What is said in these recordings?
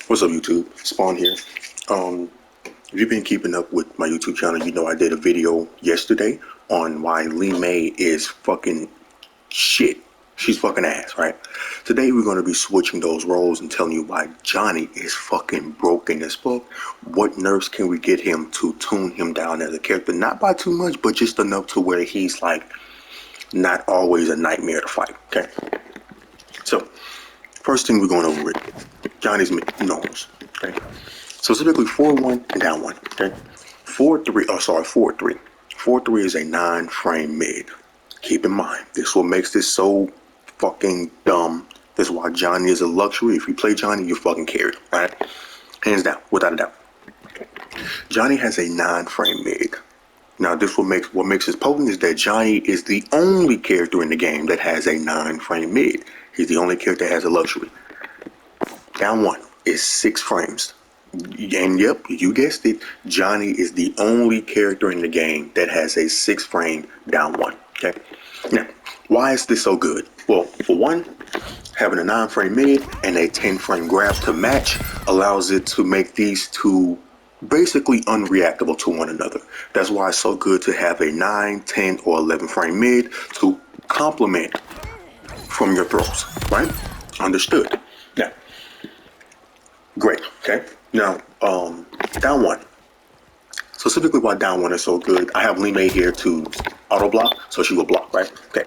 What's up, YouTube? Spawn here. If you've been keeping up with my YouTube channel, you know I did a video yesterday on why Lee May is fucking shit. She's fucking ass, right? Today we're going to be switching those roles and telling you why Johnny is fucking broken as fuck. What nerfs can we get him to tune him down as a character? Not by too much, but just enough to where he's like not always a nightmare to fight, okay? So, first thing we're going over it. Johnny's norms, okay? So typically 4-1 and down 1, okay? 4-3, 4-3. 4-3 is a 9-frame mid. Keep in mind, this is what makes this so fucking dumb. This is why Johnny is a luxury. If you play Johnny, you fucking carry, right? Hands down, without a doubt. Johnny has a 9-frame mid. Now, this what makes this potent is that Johnny is the only character in the game that has a 9-frame mid. He's the only character that has a luxury. Down 1 is 6 frames. And yep, you guessed it, Johnny is the only character in the game that has a 6-frame down 1. Okay. Now, why is this so good? Well, for one, having a 9-frame mid and a 10-frame grab to match allows it to make these two basically unreactable to one another. That's why it's so good to have a 9, 10, or 11-frame mid to complement from your throws, right? Understood. Now, great, okay? Now, down 1. So specifically why down 1 is so good, I have Lee May here to auto block, so she will block, right? Okay.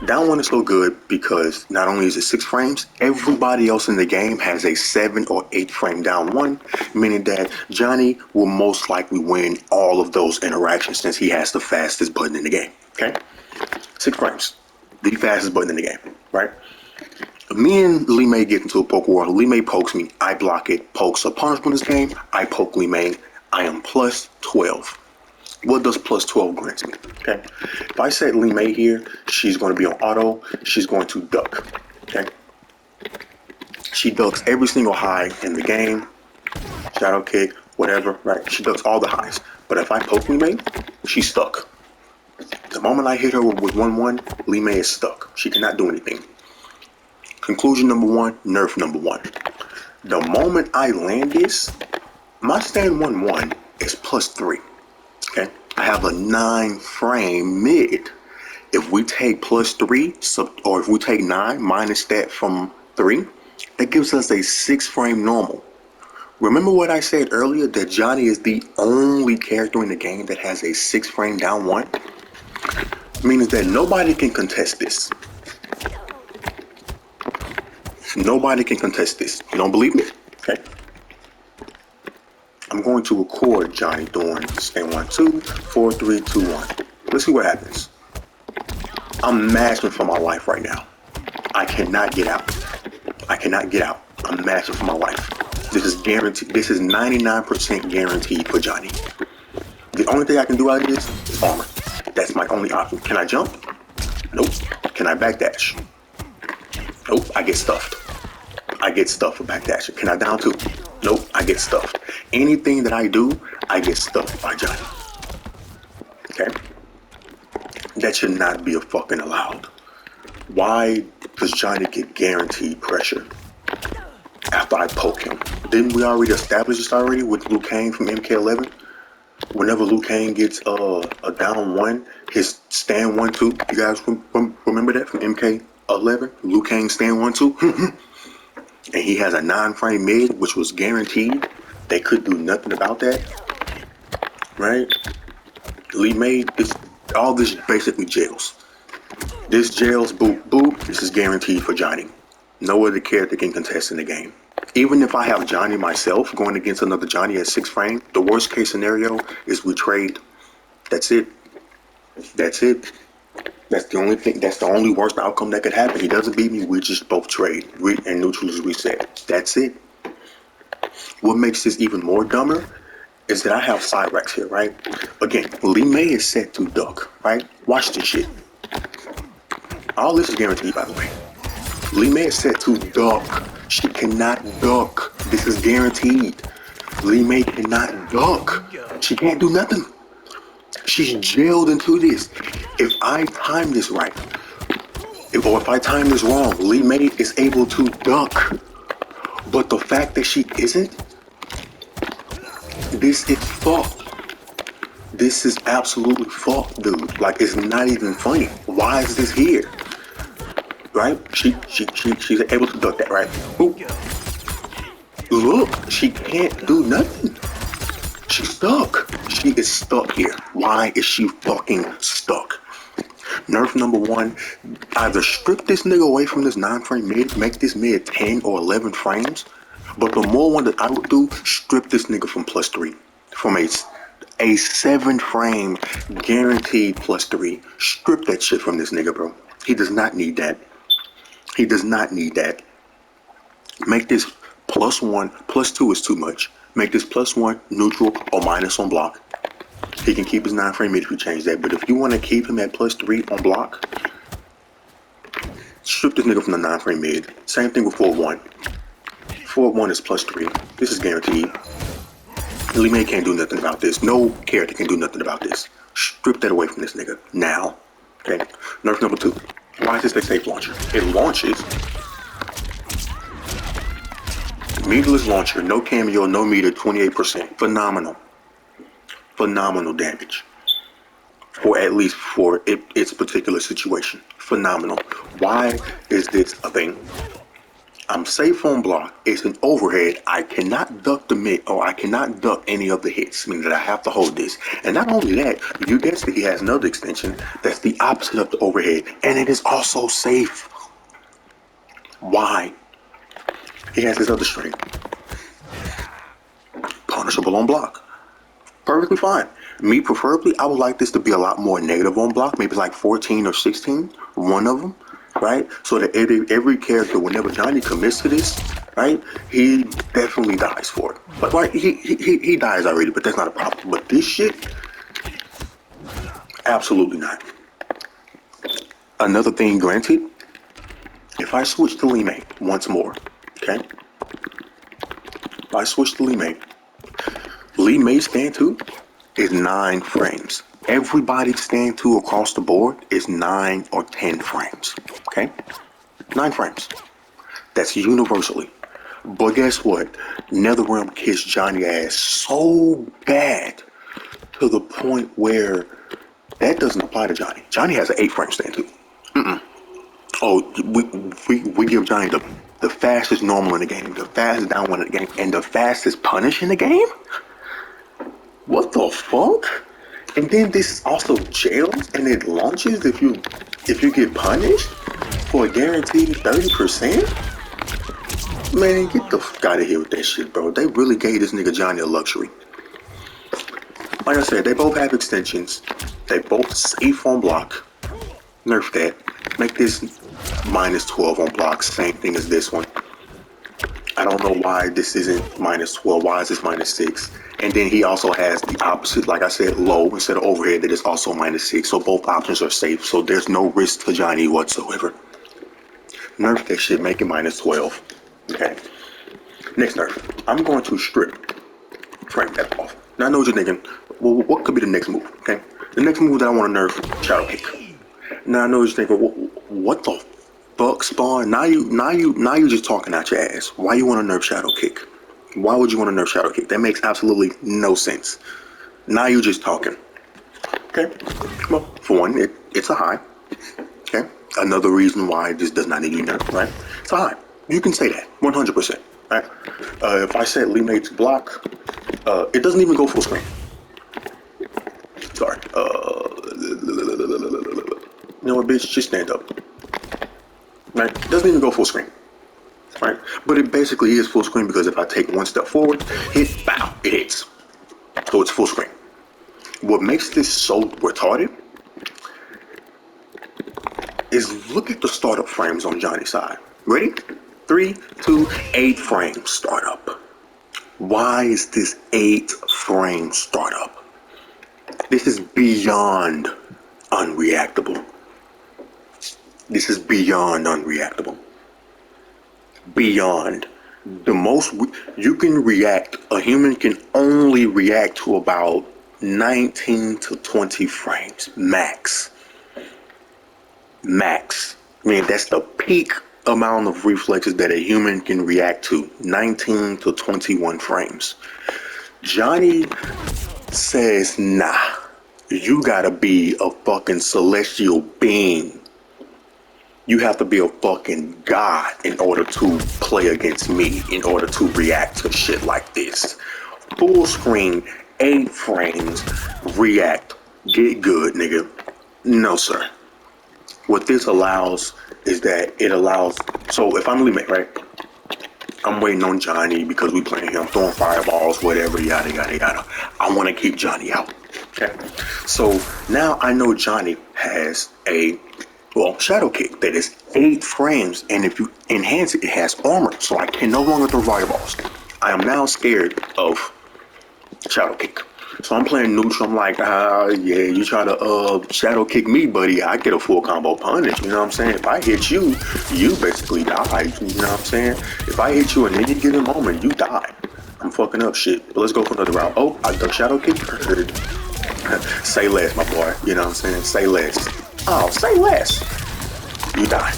Down 1 is so good because not only is it 6 frames, everybody else in the game has a 7 or 8 frame down 1, meaning that Johnny will most likely win all of those interactions since he has the fastest button in the game, okay? 6 frames, the fastest button in the game, right? Me and Lee May get into a poke war. Lee May pokes me, I block it, pokes a punishment in this game, I poke Lee May, I am plus 12. What does plus 12 grant me? Okay. If I set Lee May here, she's going to be on auto, she's going to duck. Okay. She ducks every single high in the game, shadow kick, whatever, right? She ducks all the highs. But if I poke Lee May, she's stuck. The moment I hit her with 1-1, Lee May is stuck. She cannot do anything. Conclusion number 1, nerf number 1. The moment I land this, my stand 1-1 is plus 3. Okay, I have a 9-frame mid. If we take plus 3, or if we take 9 minus that from 3, that gives us a 6-frame normal. Remember what I said earlier, that Johnny is the only character in the game that has a 6-frame down 1? Meaning that nobody can contest this. Nobody can contest this. You don't believe me? Okay. I'm going to record Johnny doing stand 1-2, 4-3, 2-1. Let's see what happens. I'm mashing for my life right now. I cannot get out. I cannot get out. I'm mashing for my life. This is guaranteed. This is 99% guaranteed for Johnny. The only thing I can do out of this is armor. That's my only option. Can I jump? Nope. Can I backdash? Nope. I get stuffed. I get stuffed for backdashing. Can I down 2? Nope. I get stuffed. Anything that I do, I get stuffed by Johnny. Okay? That should not be a fucking allowed. Why does Johnny get guaranteed pressure after I poke him? Didn't we already establish this already with Liu Kang from MK11? Whenever Liu Kang gets a down 1, his stand 1-2. You guys remember that from MK11? Liu Kang stand 1-2? And he has a 9-frame mid, which was guaranteed. They could do nothing about that, right? Lee May, all this basically jails. This jails, boop, boop, this is guaranteed for Johnny. No other character can contest in the game. Even if I have Johnny myself going against another Johnny at 6 frame, the worst case scenario is we trade. That's it. That's it. That's the only thing. That's the only worst outcome that could happen. He doesn't beat me. We just both trade. And neutral is reset. That's it. What makes this even more dumber is that I have side racks here, right? Again, Lee May is set to duck, right? Watch this shit. All this is guaranteed, by the way. Lee May is set to duck. She cannot duck. This is guaranteed. Lee May cannot duck. She can't do nothing. She's jailed into this. If I time this right, if I time this wrong, Lee May is able to duck. But the fact that she isn't, this is fucked. This is absolutely fucked, dude. Like, it's not even funny. Why is this here? Right? She's able to duck that, right? Ooh. Look, she can't do nothing. She's stuck. She is stuck here. Why is she fucking stuck? Nerf number one, either strip this nigga away from this 9-frame mid, make this mid 10 or 11 frames. But the more one that I would do, strip this nigga from +3. From a 7-frame guaranteed +3. Strip that shit from this nigga, bro. He does not need that. He does not need that. Make this +1, +2 is too much. Make this +1 neutral or minus on block. He can keep his 9-frame mid if you change that. But if you want to keep him at +3 on block, strip this nigga from the 9-frame mid. Same thing with 4-1. 4-1 is +3. This is guaranteed. Lee May can't do nothing about this. No character can do nothing about this. Strip that away from this nigga now. Okay. Nerf number 2. Why is this a safe launcher? It launches. Meterless launcher, no cameo, no meter, 28%. Phenomenal. Phenomenal damage. Or at least for its particular situation. Phenomenal. Why is this a thing? I'm safe on block. It's an overhead. I cannot duck the mid, or I cannot duck any of the hits, meaning that I have to hold this. And not only that, you guessed it, he has another extension that's the opposite of the overhead, and it is also safe. Why? He has this other string. Punishable on block. Perfectly fine. Me, preferably, I would like this to be a lot more negative on block, maybe like 14 or 16, one of them. Right? So that every character, whenever Johnny commits to this, right, he definitely dies for it. But right, he dies already, but that's not a problem. But this shit, absolutely not. Another thing, granted, if I switch to Lee May once more, okay? If I switch to Lee May stand 2 is 9 frames. Everybody stand 2 across the board is 9 or 10 frames. Okay? 9 frames. That's universally. But guess what? NetherRealm kissed Johnny ass so bad to the point where that doesn't apply to Johnny. Johnny has an 8-frame stand 2. Oh, we give Johnny the fastest normal in the game, the fastest down one in the game, and the fastest punish in the game? What the fuck? And then this also jails and it launches if you get punished for a guaranteed 30%? Man, get the fuck out of here with that shit, bro. They really gave this nigga Johnny a luxury. Like I said, they both have extensions. They both safe on block. Nerf that. Make this -12 on block. Same thing as this one. I don't know why this isn't -12. Why is this -6? And then he also has the opposite, like I said, low instead of overhead that is also -6. So both options are safe. So there's no risk to Johnny whatsoever. Nerf that shit, make it -12. Okay. Next nerf. I'm going to strip frame that off. Now I know what you're thinking. Well, what could be the next move? Okay. The next move that I want to nerf, shadow kick. Now I know what you're thinking. What the fuck, Spawn? Now you just talking out your ass. Why you want to nerf shadow kick? Why would you want to nerf shadow kick? That makes absolutely no sense. Now you just talking. Okay. Well, for one, it's a high. Okay. Another reason why this does not need to be nerfed, right? It's a high. You can say that 100%. Right. If I set Lee May to block, it doesn't even go full screen. Sorry. You know what, bitch? Just stand up. Right? It doesn't even go full screen. Right? But it basically is full screen because if I take one step forward, hit, bow, it hits. So it's full screen. What makes this so retarded is look at the startup frames on Johnny's side. Ready? 3, 2, 8 frames startup. Why is this 8-frame startup? This is beyond unreactable. This is beyond unreactable. Beyond. The most you can react, a human can only react to about 19 to 20 frames, max. Max. I mean, that's the peak amount of reflexes that a human can react to, 19 to 21 frames. Johnny says, nah, you gotta be a fucking celestial being. You have to be a fucking god in order to play against me, in order to react to shit like this. Full screen, 8 frames, react, get good, nigga. No, sir. What this allows is that it allows, so if I'm Lee, right? I'm waiting on Johnny because we playing him, throwing fireballs, whatever, yada, yada, yada. I want to keep Johnny out, okay? So now I know Johnny has a, well, shadow kick that is 8 frames, and if you enhance it, it has armor, so I can no longer throw fireballs. I am now scared of shadow kick. So I'm playing neutral. I'm like, yeah, you try to shadow kick me, buddy, I get a full combo punish. You know what I'm saying? If I hit you, you basically die. You know what I'm saying? If I hit you in any given moment, you die. I'm fucking up shit. But let's go for another round. Oh, I duck shadow kick. Say less, my boy. You know what I'm saying? Say less. Oh, say less. You die.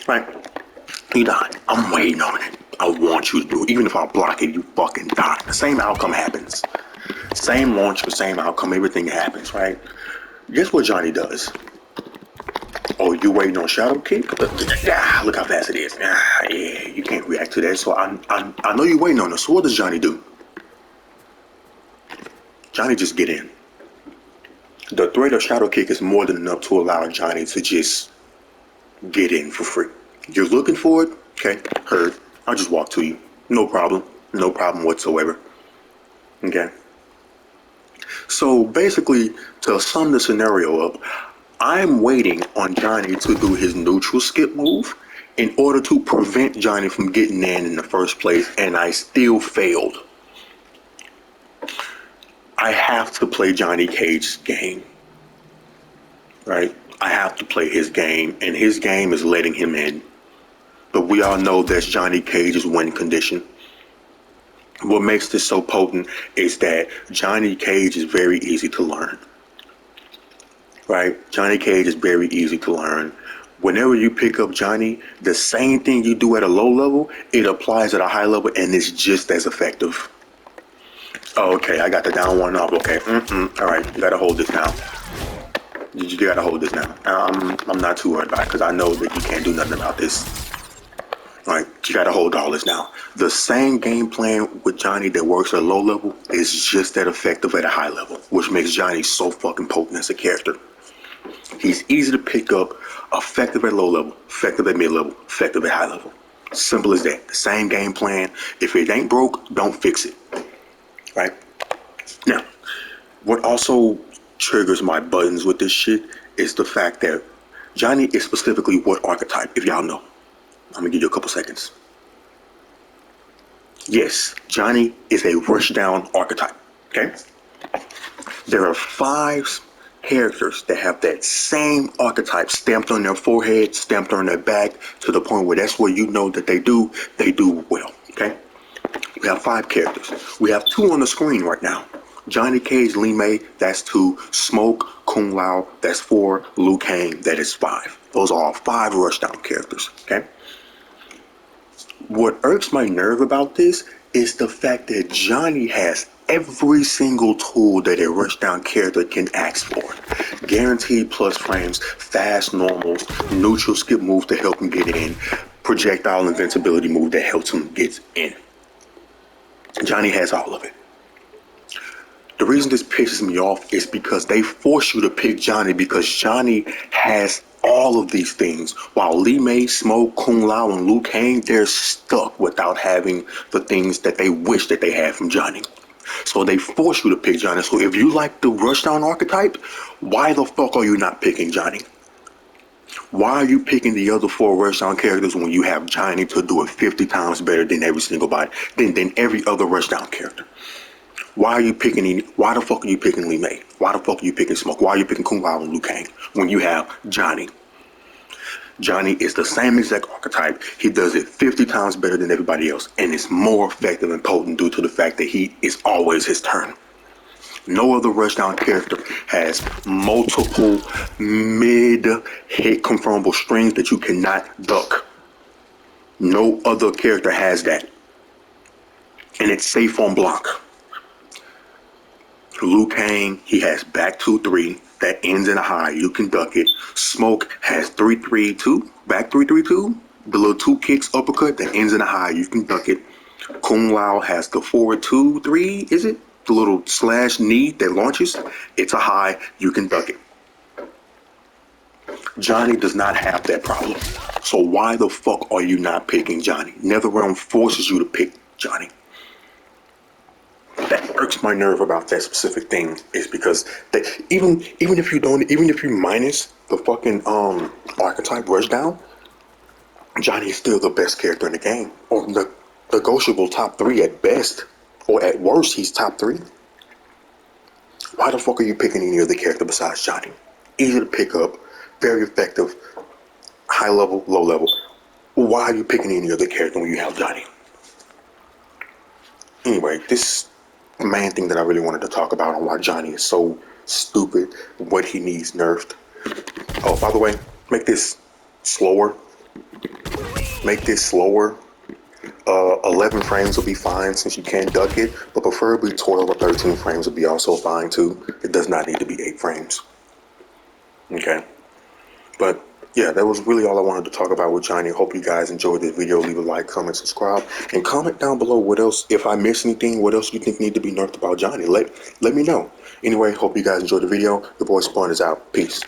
Right? You die. I'm waiting on it. I want you to do it. Even if I block it, you fucking die. The same outcome happens. Same launcher, same outcome, everything happens, right? Guess what Johnny does? Oh, you waiting on shadow kick? Look how fast it is. Yeah, you can't react to that. So I know you're waiting on it. So what does Johnny do? Johnny just get in. The threat of shadow kick is more than enough to allow Johnny to just get in for free. You're looking for it? Okay, heard. I'll just walk to you. No problem. No problem whatsoever. Okay. So basically, to sum the scenario up, I'm waiting on Johnny to do his neutral skip move in order to prevent Johnny from getting in the first place, and I still failed. I have to play Johnny Cage's game. Right? I have to play his game, and his game is letting him in. But we all know that's Johnny Cage's win condition. What makes this so potent is that Johnny Cage is very easy to learn. Right? Johnny Cage is very easy to learn. Whenever you pick up Johnny, the same thing you do at a low level, it applies at a high level, and it's just as effective. Oh, okay, I got the down one off. Okay, all right, you gotta hold this down. You gotta hold this down. I'm not too worried about it because I know that you can't do nothing about this. All right, you gotta hold all this now. The same game plan with Johnny that works at a low level is just that effective at a high level, which makes Johnny so fucking potent as a character. He's easy to pick up, effective at low level, effective at mid level, effective at high level. Simple as that. The same game plan. If it ain't broke, don't fix it. Right? Now, what also triggers my buttons with this shit is the fact that Johnny is specifically what archetype, if y'all know. I'm gonna give you a couple seconds. Yes, Johnny is a rushdown archetype, okay? There are 5 characters that have that same archetype stamped on their forehead, stamped on their back, to the point where that's where you know that they do well, okay? We have 5 characters. We have 2 on the screen right now. Johnny Cage, Lee May, that's 2. Smoke, Kung Lao, that's 4. Liu Kang, that is 5. Those are all 5 rushdown characters, okay? What irks my nerve about this is the fact that Johnny has every single tool that a rushdown character can ask for. Guaranteed plus frames, fast normals, neutral skip moves to help him get in, projectile invincibility move that helps him get in. Johnny has all of it. The reason this pisses me off is because they force you to pick Johnny because Johnny has all of these things, while Lee May, Smoke, Kung Lao, and Liu Kang, they're stuck without having the things that they wish that they had from Johnny. So they force you to pick Johnny. So if you like the rushdown archetype, why the fuck are you not picking Johnny? Why are you picking the other 4 rushdown characters when you have Johnny to do it 50 times better than every single body, than every other rushdown character? Why the fuck are you picking Lee May? Why the fuck are you picking Smoke? Why are you picking Kung Lao and Liu Kang when you have Johnny? Johnny is the same exact archetype. He does it 50 times better than everybody else, and it's more effective and potent due to the fact that he is always his turn. No other rushdown character has multiple mid-hit confirmable strings that you cannot duck. No other character has that. And it's safe on block. Liu Kang, he has back 2-3 that ends in a high. You can duck it. Smoke has 3-3-2, back 3-3-2. The little 2 kicks uppercut that ends in a high. You can duck it. Kung Lao has the 4-2-3, is it? The little slash knee that launches. It's a high. You can duck it. Johnny does not have that problem. So why the fuck are you not picking Johnny? NetherRealm forces you to pick Johnny. That irks my nerve about that specific thing is because they, even if you minus the fucking archetype rushdown, Johnny is still the best character in the game, or the negotiable top 3 at best, or at worst he's top 3. Why the fuck are you picking any other character besides Johnny? Easy to pick up, very effective, high level, low level. Why are you picking any other character when you have Johnny? Anyway, this main thing that I really wanted to talk about on why Johnny is so stupid, what he needs nerfed. Oh, by the way, make this slower. Make this slower. 11 frames will be fine since you can duck it, but preferably 12 or 13 frames will be also fine too. It does not need to be 8 frames. Okay. But yeah, that was really all I wanted to talk about with Johnny. Hope you guys enjoyed this video. Leave a like, comment, subscribe, and comment down below what else, if I missed anything, what else you think need to be nerfed about Johnny. Let me know. Anyway, hope you guys enjoyed the video. The boy Spawn is out. Peace.